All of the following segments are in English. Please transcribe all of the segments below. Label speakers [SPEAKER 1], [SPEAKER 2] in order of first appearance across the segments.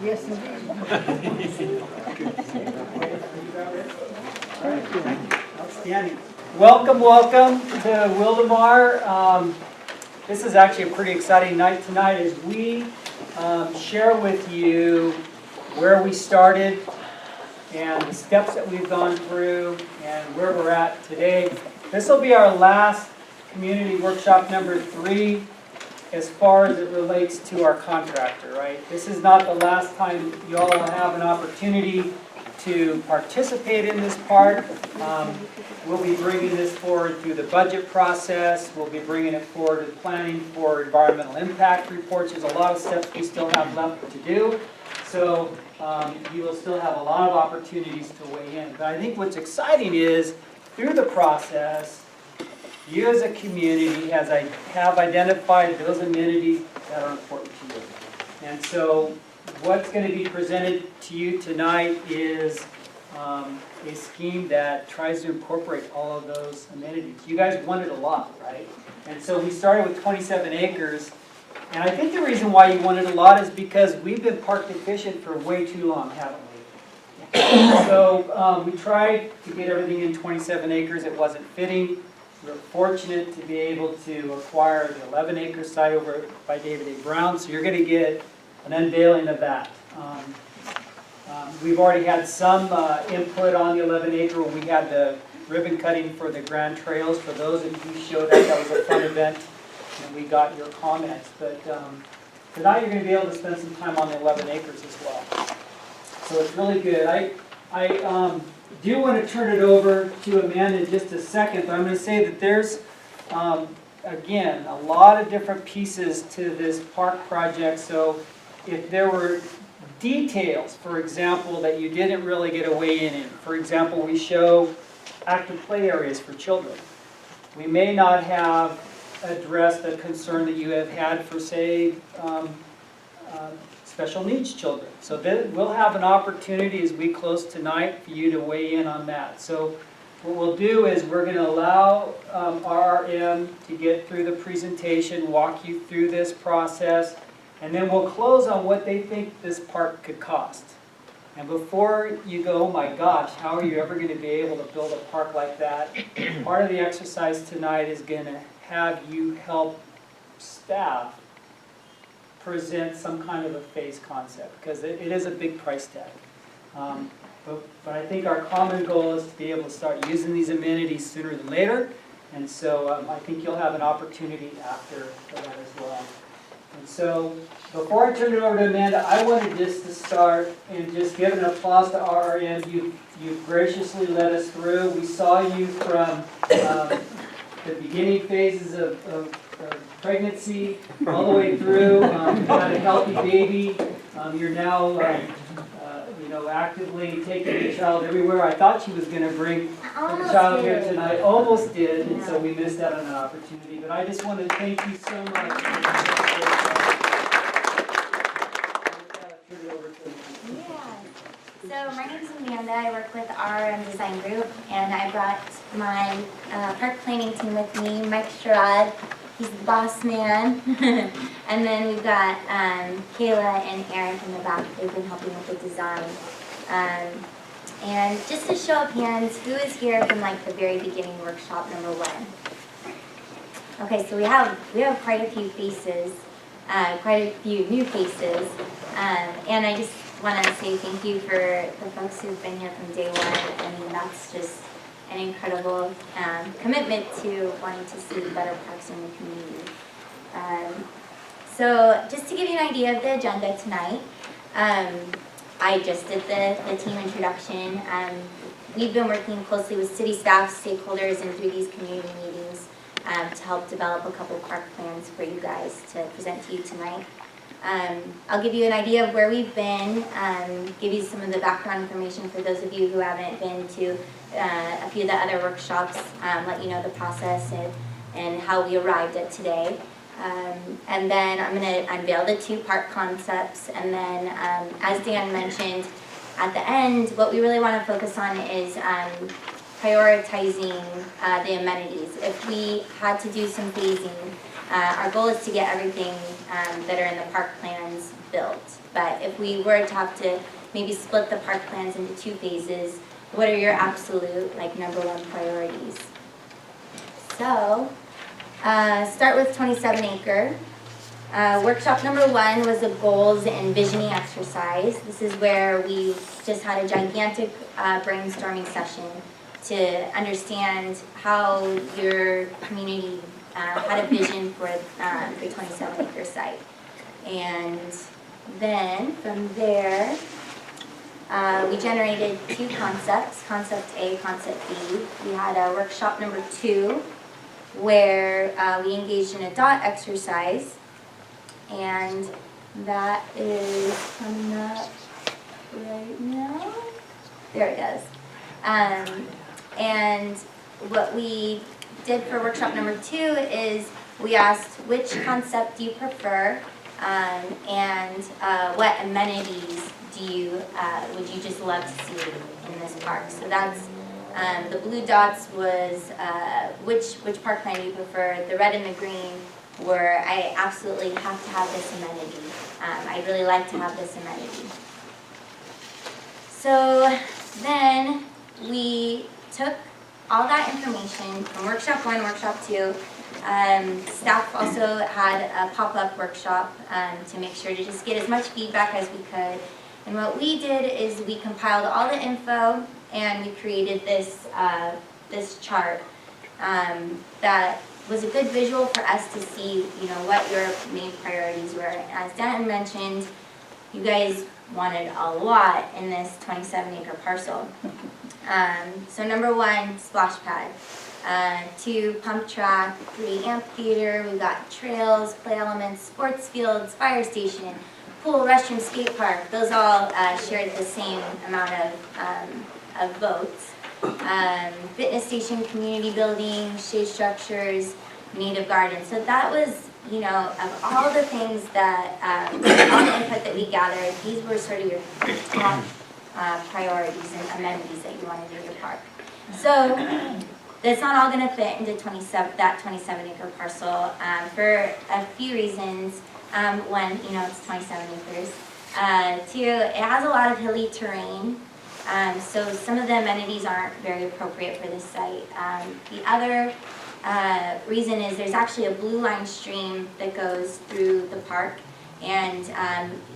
[SPEAKER 1] Yes, indeed. Outstanding. Welcome to Wildomar. This is actually a pretty exciting night tonight as we share with you where we started and the steps that we've gone through and where we're at today. This will be our last community workshop number 3 as far as it relates to our contractor, right? This is not the last time you all will have an opportunity to participate in this part. We'll be bringing this forward through the budget process. We'll be bringing it forward in planning for environmental impact reports. There's a lot of steps we still have left to do. So you will still have a lot of opportunities to weigh in. But I think what's exciting is through the process, you as a community have identified those amenities that are important to you. And so what's going to be presented to you tonight is a scheme that tries to incorporate all of those amenities. You guys wanted a lot, right? And so we started with 27 acres. And I think the reason why you wanted a lot is because we've been park deficient for way too long, haven't we? So we tried to get everything in 27 acres. It wasn't fitting. We're fortunate to be able to acquire the 11-acre site over by David A. Brown, so you're going to get an unveiling of that. We've already had some input on the 11-acre when we had the ribbon cutting for the Grand Trails. For those of you who showed up, that was a fun event, and we got your comments. But tonight you're going to be able to spend some time on the 11 acres as well. So it's really good. I do want to turn it over to Amanda in just a second, but I'm going to say that there's, again, a lot of different pieces to this park project. So if there were details, for example, that you didn't really get a weigh in, for example, we show active play areas for children. We may not have addressed a concern that you have had for, say, special needs children. So we'll have an opportunity as we close tonight for you to weigh in on that. So what we'll do is we're going to allow RRM to get through the presentation, walk you through this process, and then we'll close on what they think this park could cost. And before you go, oh my gosh, how are you ever going to be able to build a park like that? Part of the exercise tonight is going to have you help staff present some kind of a phase concept, because it is a big price tag. But I think our common goal is to be able to start using these amenities sooner than later, and so I think you'll have an opportunity after for that as well. And so before I turn it over to Amanda, I wanted just to start and just give an applause to RRM. You've graciously led us through. We saw you from the beginning phases of pregnancy all the way through. You had a healthy baby. You're now actively taking the child everywhere. I thought she was going to bring the child here tonight. Almost did, and so we missed out on an opportunity. But I just want to thank you so much.
[SPEAKER 2] So my name is Amanda. I work with RRM Design Group, and I brought my park planning team with me, Mike Sherrod. He's the boss man. And then we've got Kayla and Eric in the back. They've been helping with the design. And just to show of hands, who is here from like the very beginning workshop number 1? Okay, so we have quite a few faces, quite a few new faces. And I just want to say thank you for the folks who've been here from day 1. I mean, that's just an incredible commitment to wanting to see better parks in the community. So just to give you an idea of the agenda tonight, I just did the team introduction. We've been working closely with city staff, stakeholders, and through these community meetings to help develop a couple park plans for you guys to present to you tonight. I'll give you an idea of where we've been, give you some of the background information for those of you who haven't been to a few of the other workshops, let you know the process and how we arrived at today. And then I'm going to unveil the 2 park concepts, and then as Dan mentioned at the end, what we really want to focus on is prioritizing the amenities. If we had to do some phasing, Our goal is to get everything that are in the park plans built. But if we were to have to maybe split the park plans into 2 phases, what are your absolute, like, #1 priorities? So, start with 27 acre. Workshop number 1 was a goals and visioning exercise. This is where we just had a gigantic brainstorming session to understand how your community had a vision for the 27 acre site. And then from there, we generated 2 concepts, concept A, concept B. We had a workshop number 2 where we engaged in a dot exercise, and that is coming up right now. There it goes. And what we did for workshop number 2 is we asked which concept do you prefer, and what amenities would you just love to see in this park. So that's the blue dots was which park plan do you prefer. The red and the green were I absolutely have to have this amenity. I really like to have this amenity. So then we took all that information from workshop 1, workshop 2. Staff also had a pop-up workshop to make sure to just get as much feedback as we could. And what we did is we compiled all the info and we created this chart that was a good visual for us to see, what your main priorities were. As Dan mentioned, you guys wanted a lot in this 27 acre parcel. So number 1, splash pad. 2, pump track. 3, amphitheater. We've got trails, play elements, sports fields, fire station, pool, restroom, skate park. Those all shared the same amount of votes. Fitness station, community building, shade structures, native garden. So that was, of all the things that, all the input that we gathered, these were sort of your top priorities and amenities that you wanted in your park. So it's not all going to fit into that 27 acre parcel for a few reasons. 1, it's 27 acres. 2, it has a lot of hilly terrain. So some of the amenities aren't very appropriate for this site. The other reason is there's actually a blue line stream that goes through the park, and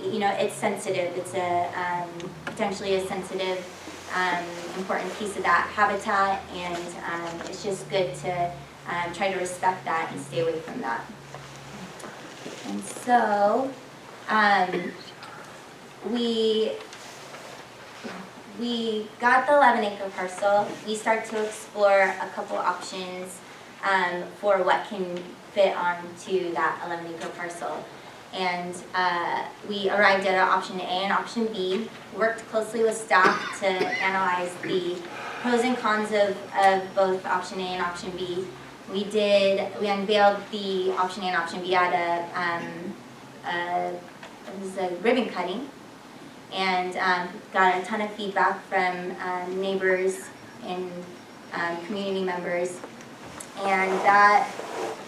[SPEAKER 2] it's sensitive. It's a potentially a sensitive, important piece of that habitat, and it's just good to try to respect that and stay away from that. And so we got the 11 acre parcel. We start to explore a couple options for what can fit onto that 11 acre parcel. And we arrived at option A and option B, worked closely with staff to analyze the pros and cons of both option A and option B. We unveiled the option A and option B at it was a ribbon cutting, and got a ton of feedback from neighbors and community members. And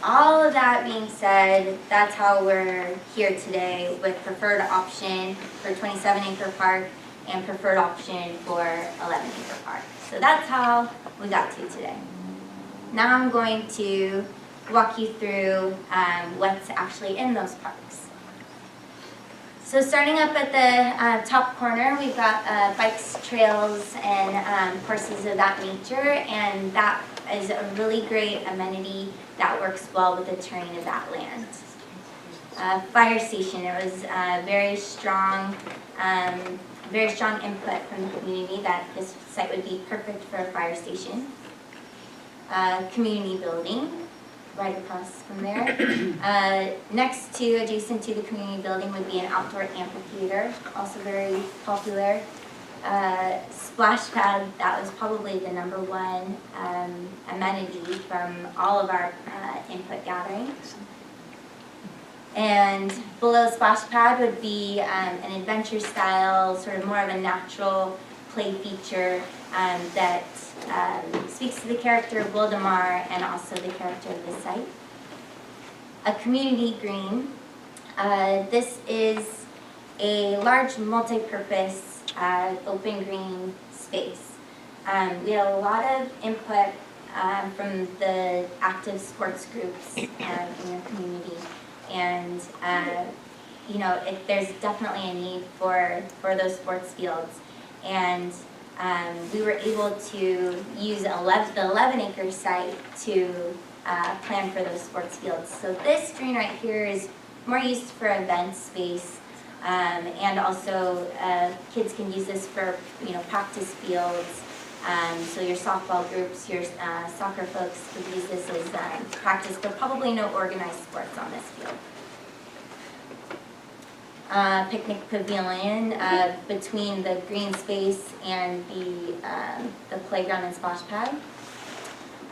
[SPEAKER 2] all of that being said, that's how we're here today with preferred option for 27 acre park and preferred option for 11 acre park. So that's how we got to today. Now I'm going to walk you through what's actually in those parks. So starting up at the top corner, we've got bikes, trails, and courses of that nature, and that is a really great amenity that works well with the terrain of that land. Fire station, it was very strong input from the community that this site would be perfect for a fire station. Community building, right across from there. Adjacent to the community building would be an outdoor amphitheater, also very popular. Splash pad, that was probably the #1 amenity from all of our input gathering. And below splash pad would be an adventure style, sort of more of a natural play feature that speaks to the character of Wildomar and also the character of the site. a community green. This is a large multi-purpose open green space. We had a lot of input from the active sports groups in the community, and there's definitely a need for those sports fields, and we were able to use the 11-acre site to plan for those sports fields. So this green right here is more used for event space, and also kids can use this for practice fields. So your softball groups, your soccer folks could use this as practice, but probably no organized sports on this field. Picnic pavilion between the green space and the playground and splash pad.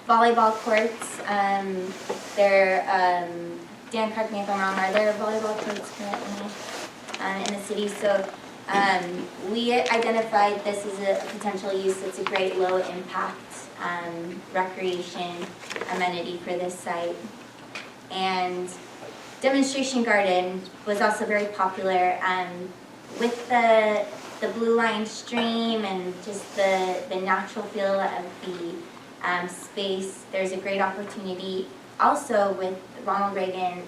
[SPEAKER 2] Volleyball courts, Dan, correct me if I'm wrong, are there volleyball courts currently in the city? So we identified this as a potential use. It's a great low impact recreation amenity for this site. And demonstration garden was also very popular with the blue line stream and just the natural feel of the space. There's a great opportunity also with Ronald Reagan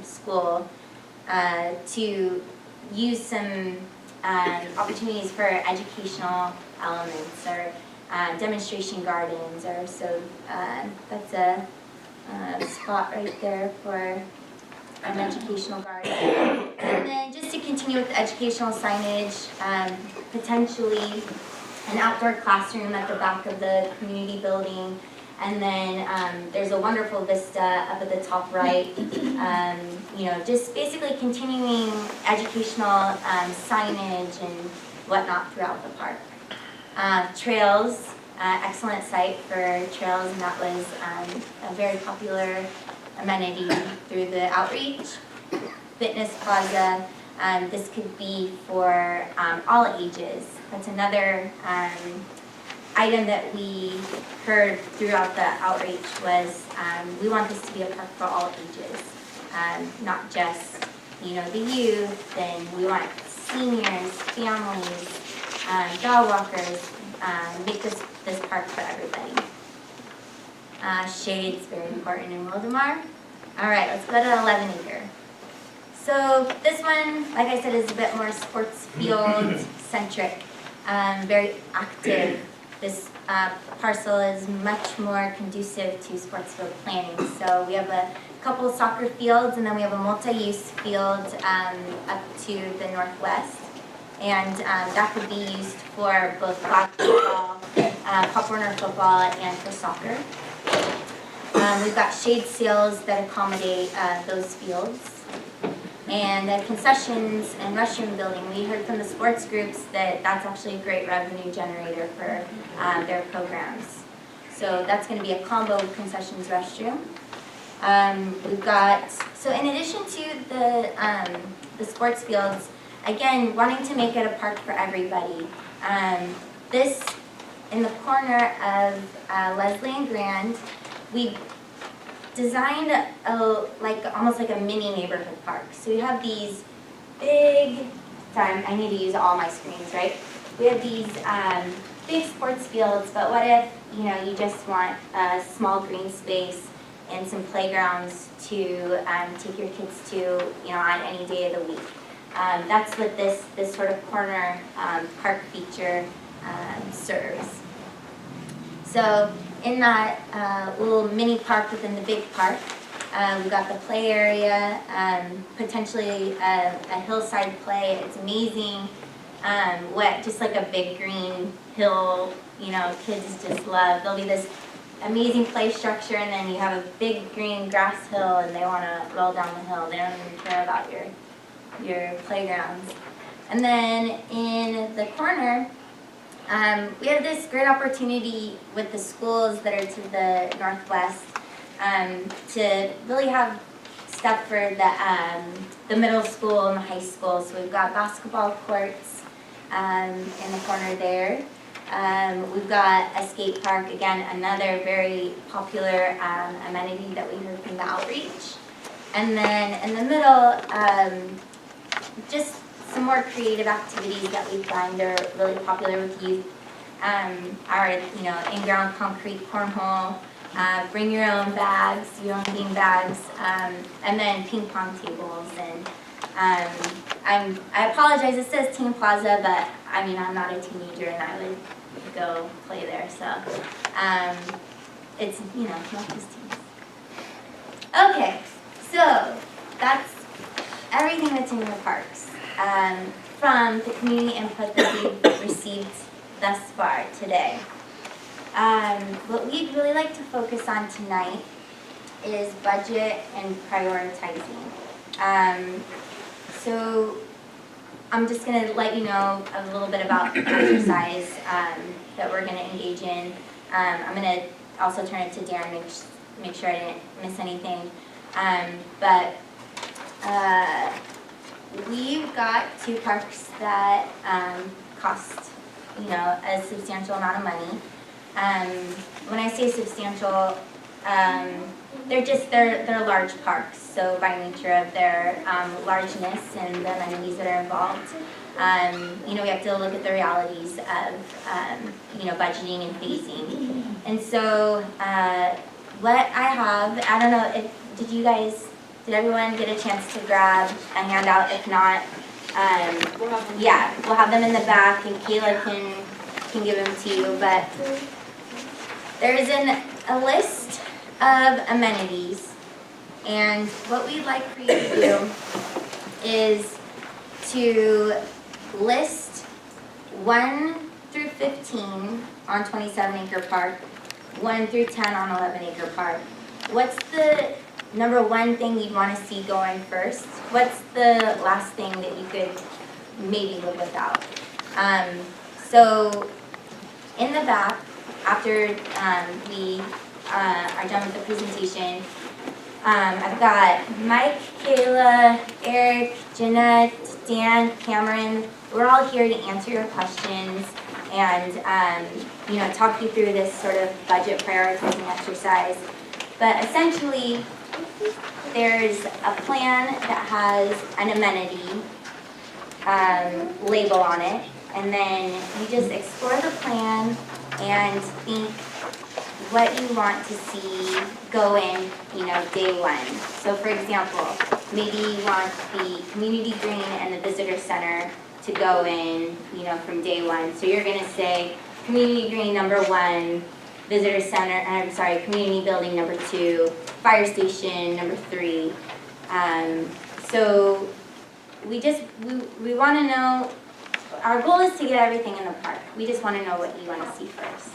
[SPEAKER 2] School to use some opportunities for educational elements or demonstration gardens, or so that's a spot right there for an educational garden. And then just to continue with the educational signage, potentially an outdoor classroom at the back of the community building. And then there's a wonderful vista up at the top right. Just basically continuing educational signage and whatnot throughout the park. Trails, excellent site for trails, and that was a very popular amenity through the outreach. Fitness plaza, this could be for all ages. That's another item that we heard throughout the outreach was we want this to be a park for all ages, not just the youth, and we want seniors, families, dog walkers, make this park for everybody. Shades, very important in Wildomar. All right, let's go to 11-acre. So this one, like I said, is a bit more sports field centric, very active. This parcel is much more conducive to sports field planning. So we have a couple soccer fields, and then we have a multi-use field up to the northwest. And that could be used for both flag football, Pop Warner football, and for soccer. We've got shade sails that accommodate those fields. And concessions and restroom building, we heard from the sports groups that that's actually a great revenue generator for their programs. So that's going to be a combo with concessions restroom. We've got, so in addition to the sports fields, again, wanting to make it a park for everybody. This, in the corner of Leslie and Grand, we designed almost like a mini neighborhood park. So we have these big, sorry, I need to use all my screens, right? We have these big sports fields, but what if you just want a small green space and some playgrounds to take your kids to on any day of the week. That's what this sort of corner park feature serves. So in that little mini park within the big park, we've got the play area, potentially a hillside play. It's amazing what just like a big green hill, kids just love. There'll be this amazing play structure, and then you have a big green grass hill, and they want to roll down the hill. They don't even care about your playgrounds. And then in the corner, we have this great opportunity with the schools that are to the northwest to really have stuff for the middle school and the high school. So we've got basketball courts in the corner there. We've got a skate park, again, another very popular amenity that we heard from the outreach. And then in the middle, just some more creative activities that we find are really popular with youth. Our, in-ground concrete cornhole, bring your own bags, your own bean bags, and then ping pong tables. And I apologize, it says Teen Plaza, but I mean, I'm not a teenager and I would go play there, so it's, not just teens. Okay, so that's everything that's in the parks. From the community input that we've received thus far today. What we'd really like to focus on tonight is budget and prioritizing. So I'm just going to let you know a little bit about the exercise that we're going to engage in. I'm going to also turn it to Darren, make sure I didn't miss anything. But we've got 2 parks that cost, a substantial amount of money. When I say substantial, they're large parks. So by nature of their largeness and the amenities that are involved, we have to look at the realities of budgeting and phasing. And so what I have, I don't know, did everyone get a chance to grab a handout? If not, we'll have them in the back, and Kayla can give them to you. But there is a list of amenities, and what we'd like for you to do is to list 1 through 15 on 27-acre park, 1 through 10 on 11-acre park. What's the number 1 thing you'd want to see going first? What's the last thing that you could maybe live without? So in the back, after we are done with the presentation, I've got Mike, Kayla, Eric, Jeanette, Dan, Cameron. We're all here to answer your questions and talk you through this sort of budget prioritizing exercise. But essentially, there's a plan that has an amenity label on it, and then you just explore the plan and think what you want to see go in, day 1. So for example, maybe you want the community green and the visitor center to go in, from day 1. So you're going to say community green number 1, visitor center, community building number 2, fire station number 3. So we want to know, our goal is to get everything in the park. We just want to know what you want to see first.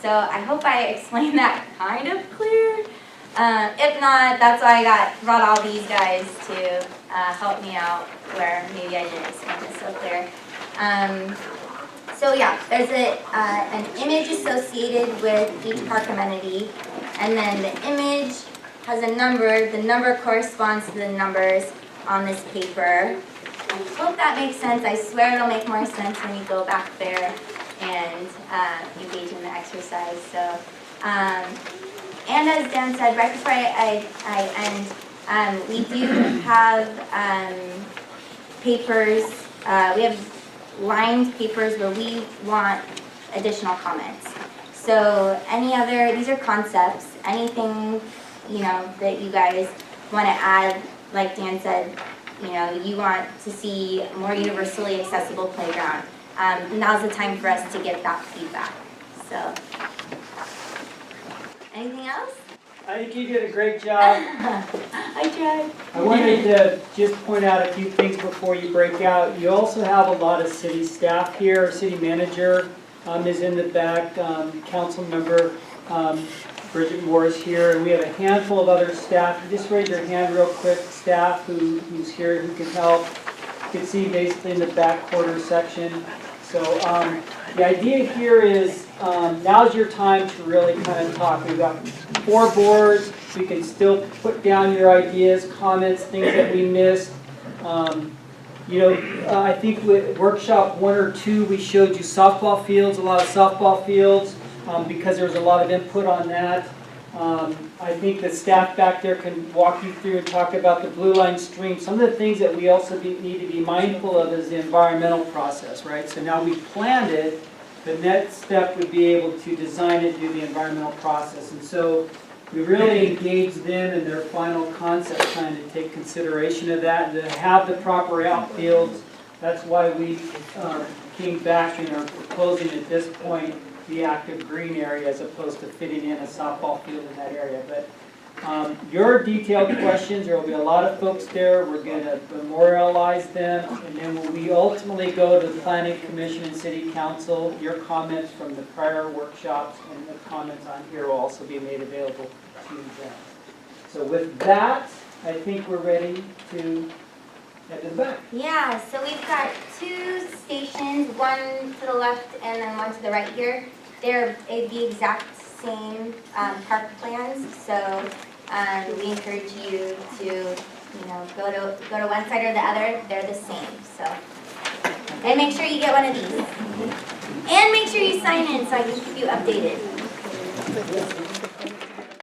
[SPEAKER 2] So I hope I explained that kind of clear. If not, that's why I brought all these guys to help me out where maybe I didn't explain it so clear. So yeah, there's an image associated with each park amenity, and then the image has a number. The number corresponds to the numbers on this paper. I hope that makes sense. I swear it'll make more sense when you go back there and engage in the exercise. So, and as Dan said, right before I end, we do have papers. We have lined papers where we want additional comments. So these are concepts, anything, that you guys want to add, like Dan said, you want to see a more universally accessible playground. Now's the time for us to get that feedback. So, anything else?
[SPEAKER 1] I think you did a great job.
[SPEAKER 2] I tried.
[SPEAKER 1] I wanted to just point out a few things before you break out. You also have a lot of city staff here. Our city manager is in the back, council member Bridget Moore is here, and we have a handful of other staff. Just raise your hand real quick, staff who's here who can help. You can see basically in the back quarter section. So the idea here is now's your time to really kind of talk. We've got 4 boards. You can still put down your ideas, comments, things that we missed. I think with workshop 1 or 2, we showed you softball fields, a lot of softball fields, because there was a lot of input on that. I think the staff back there can walk you through and talk about the blue line stream. Some of the things that we also need to be mindful of is the environmental process, right? So now we've planned it, the next step would be able to design it, do the environmental process. And so we really engage them in their final concept plan to take consideration of that and to have the proper outfields. That's why we came back and are proposing at this point the active green area as opposed to fitting in a softball field in that area. But your detailed questions, there will be a lot of folks there. We're going to memorialize them. And then when we ultimately go to the Planning Commission and City Council, your comments from the prior workshops and the comments on here will also be made available to them. So with that, I think we're ready to head to the back.
[SPEAKER 2] Yeah, so we've got 2 stations, one to the left and then one to the right here. They're the exact same park plans, so we encourage you to, go to one side or the other. They're the same, so. And make sure you get one of these. And make sure you sign in so I can keep you updated.